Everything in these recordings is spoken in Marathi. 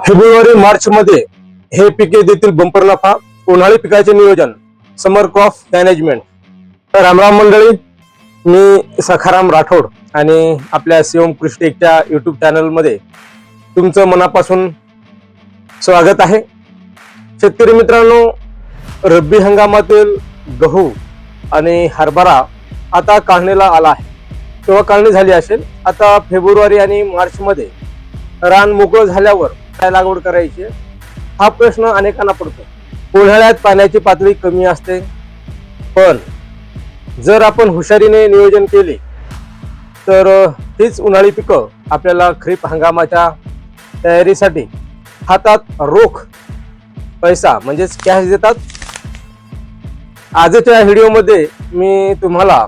फेब्रुवारी मार्च मध्ये हे पिके देतील बंपर नफा. उन्हाळी पिकाचे नियोजन, समर क्रॉप मॅनेजमेंट. तर रामराम मंडळी, मी सखाराम राठोड आणि आपल्या शिवम कृषी टेकच्या युट्यूब चॅनल मध्ये तुमचं मनापासून स्वागत आहे. शेतकरी मित्रांनो, रब्बी हंगामातील गहू आणि हरभरा आता काढणीला आला आहे किंवा काढणी झाली असेल. आता फेब्रुवारी आणि मार्च मध्ये रान मोकळं झाल्यावर काय लागवड करायची हा प्रश्न अनेकांना पडतो. उन्हाळ्यात पाण्याची पातळी कमी असते, पण जर आपण हुशारीने नियोजन केले तर हीच उन्हाळी पिकं आपल्याला खरीप हंगामाच्या तयारीसाठी हातात रोख पैसा म्हणजेच कॅश देतात. आजच्या व्हिडिओमध्ये मी तुम्हाला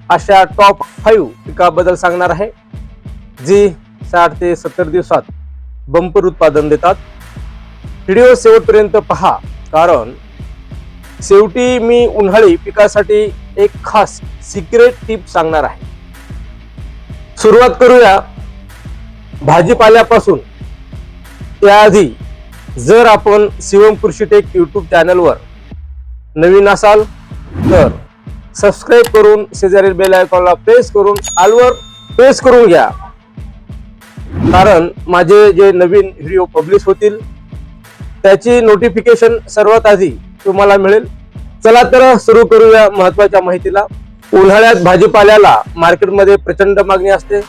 अशा टॉप 5 पिकाबद्दल सांगणार आहे जी 60 ते 70 दिवसात बंपर उत्पादन देतात. व्हिडिओ शेवटपर्यंत पहा, कारण शेवटी मी उन्हाळी पिकासाठी एक खास सिक्रेट टिप सांगणार आहे. सुरुवात करूया भाजीपाल्यापासून. त्याआधी जर आपण शिवम कृषी टेक युट्यूब चॅनलवर नवीन असाल तर सबस्क्राईब करून शेजारील बेल आयकॉनला प्रेस करून ऑलवर प्रेस करून घ्या, कारण माझे जे नवीन व्हिडिओ पब्लिश होतील त्याची नोटिफिकेशन सर्वात आधी तुम्हाला मिळेल. चला तर सुरू करूया महत्वाच्या माहितीला. उन्हाळ्यात भाजीपाल्याला मार्केटमध्ये प्रचंड मागणी असते.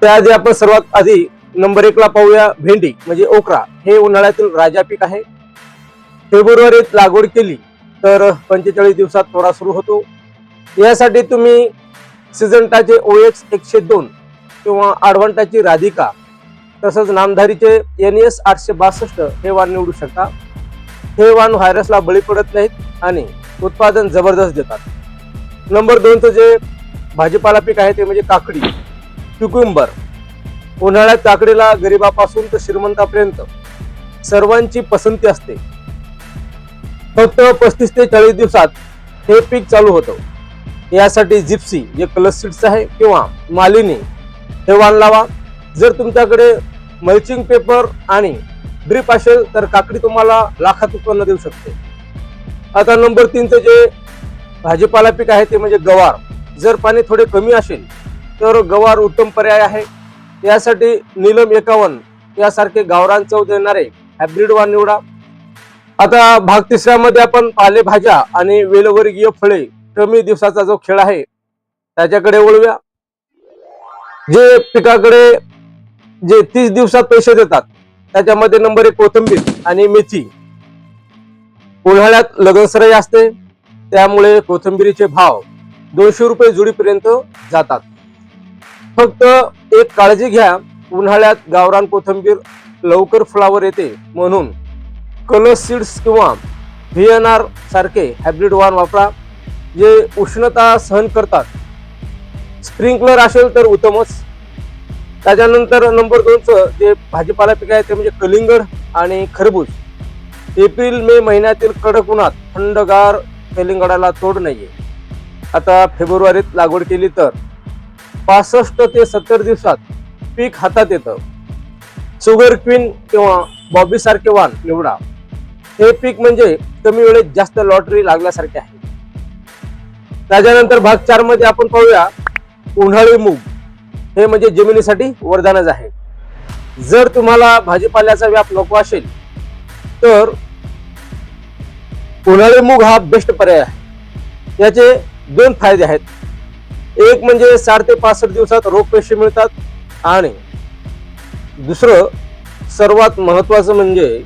त्याआधी आपण सर्वात आधी नंबर 1 ला पाहूया भेंडी म्हणजे ओकरा. हे उन्हाळ्यातील राजा पीक आहे. फेब्रुवारीत लागवड केली तर 45 दिवसात तोडा सुरू होतो. यासाठी तुम्ही सिजंटाचे OX 102 किंवा आडवंटाची राधिका तसंच नामधारीचे NS 862 हे वाण निवडू शकता. हे वाण व्हायरसला बळी पडत नाहीत आणि उत्पादन जबरदस्त देतात. नंबर 2 चं जे भाजीपाला पीक आहे ते म्हणजे काकडी क्युकुंबर. उन्हाळ्यात काकडीला गरिबापासून तर श्रीमंतापर्यंत सर्वांची पसंती असते. फक्त 35 ते 40 दिवसात हे पीक चालू होतं. यासाठी जिप्सी जे कलस सीड्स आहे किंवा मालिनी हे वाण लावा. जर तुमच्याकडे मल्चिंग पेपर आणि ड्रिप असेल तर काकडी तुम्हाला लाखात उत्पन्न देऊ शकते. आता नंबर 3 चं जे भाजीपाला पीक आहे ते म्हणजे गवार. जर पाणी थोडे कमी असेल तर गवार उत्तम पर्याय आहे. यासाठी नीलम 51 यासारखे गावरान चव देणारे हायब्रिड वाण निवडा. आता भाग 3 मध्ये आपण पालेभाज्या आणि वेलवर्गीय फळे कमी दिवसाचा जो खेळ आहे त्याच्याकडे वळूया. जे पिकाकडे जे 30 दिवसात पैसे देतात त्याच्यामध्ये नंबर 1 कोथिंबीर आणि मेथी. उन्हाळ्यात लगनसराई असते, त्यामुळे कोथिंबीरीचे भाव 200 रुपये जुडीपर्यंत जातात. फक्त एक काळजी घ्या, उन्हाळ्यात गावरान कोथिंबीर लवकर फुलावर येते, म्हणून कलस सीड्स किंवा VNR सारखे हायब्रिड वाण वापरा जे उष्णता सहन करतात. स्प्रिंकलर असेल तर उत्तमच. त्याच्यानंतर नंबर 2 चं जे भाजीपाला पीक आहे ते म्हणजे कलिंगड आणि खरबूज. एप्रिल मे महिन्यातील कडक उन्हात थंडगार कलिंगडाला तोड नाहीये. आता फेब्रुवारीत लागवड केली तर 65 ते 70 दिवसात पीक हातात येतं. शुगर क्वीन किंवा बॉबी सारखे वाण निवडा. हे पीक म्हणजे कमी वेळेत जास्त लॉटरी लागल्यासारखे आहे. त्याच्यानंतर भाग 4 मध्ये आपण पाहूया उन्हाळी मूग. हे म्हणजे जमिनीसाठी वरदानच आहे. जर तुम्हाला भाजीपाल्याचा व्याप नको असेल तर उन्हाळी मूग हा बेस्ट पर्याय आहे. याचे 2 फायदे आहेत. एक म्हणजे 60 ते 65 दिवसात रोख पैसे मिळतात आणि दुसरं सर्वात महत्वाचं म्हणजे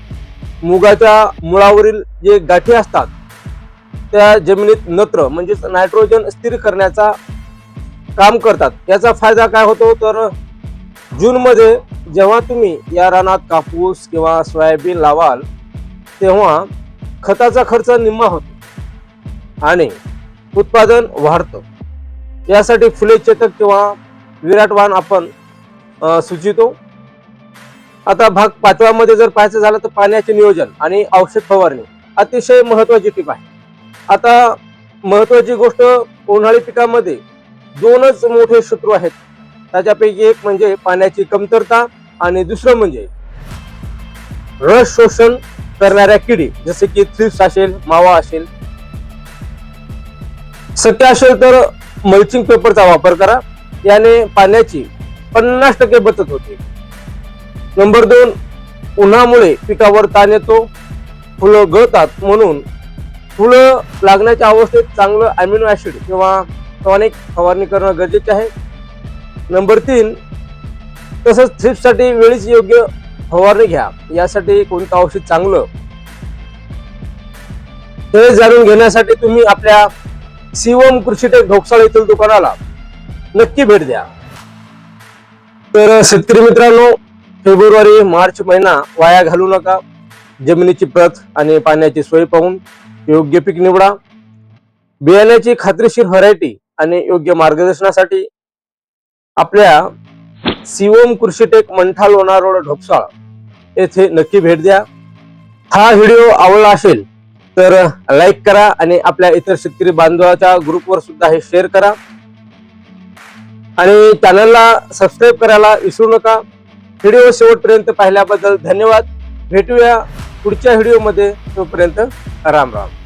मुगाच्या मुळावरील जे गाठी असतात त्या जमिनीत नत्र म्हणजेच नायट्रोजन स्थिर करण्याचा काम करतात. याचा फायदा काय होतो तर जून मध्ये जेव्हा तुम्ही या रानात कापूस किंवा सोयाबीन लावाल तेव्हा खताचा खर्च निम्मा होतो आणि उत्पादन वाढतं. यासाठी फुले चेतक किंवा विराट वाण आपण सुचवितो. आता भाग 5 मध्ये जर पाहायचं झालं तर पाण्याचे नियोजन आणि औषध फवारणी अतिशय महत्वाची टीप आहे. आता महत्वाची गोष्ट, उन्हाळी पिकामध्ये 2च मोठे शत्रू आहेत. त्याच्यापैकी एक म्हणजे पाण्याची कमतरता आणि दुसरं म्हणजे रस शोषण करणाऱ्या किडी जसे की थ्रिप्स असेल, मावा असेल. शक्य असेल तर मल्चिंग पेपरचा वापर करा. याने पाण्याची 50% बचत होते. नंबर 2, उन्हामुळे पिकावर ताण येतो, फुलं गळतात, म्हणून फुलं लागण्याच्या अवस्थेत चांगलं अमिनो ऍसिड किंवा टॉनिक फवारणी करणं गरजेचे आहे. नंबर 3, तसंच थ्रिप्ससाठी वेळीच योग्य फवारणी घ्या. यासाठी कोणतं औषध चांगलं हे जाणून घेण्यासाठी तुम्ही आपल्या शिवम कृषीटेक ढोकसाळ येथील दुकानाला नक्की भेट द्या. तर शेतकरी मित्रांनो, फेब्रुवारी मार्च महिना वाया घालू नका. जमिनीची प्रत आणि पाण्याची सोय पाहून योग्य पीक निवडा. बियाण्याची खात्रीशीर व्हरायटी आणि योग्य मार्गदर्शनासाठी आपल्या शिवम कृषीटेक मंठा लोणार रोड ढोकसाळ येथे नक्की भेट द्या. हा व्हिडिओ आवडला असेल तर लाईक करा आणि आपल्या इतर शेतकरी बांधवाच्या ग्रुपवर सुद्धा हे शेअर करा आणि चॅनलला सबस्क्राईब करायला विसरू नका. व्हिडिओ शेवटपर्यंत पाहिल्याबद्दल धन्यवाद. भेटूया पुढच्या व्हिडिओमध्ये. तोपर्यंत राम राम.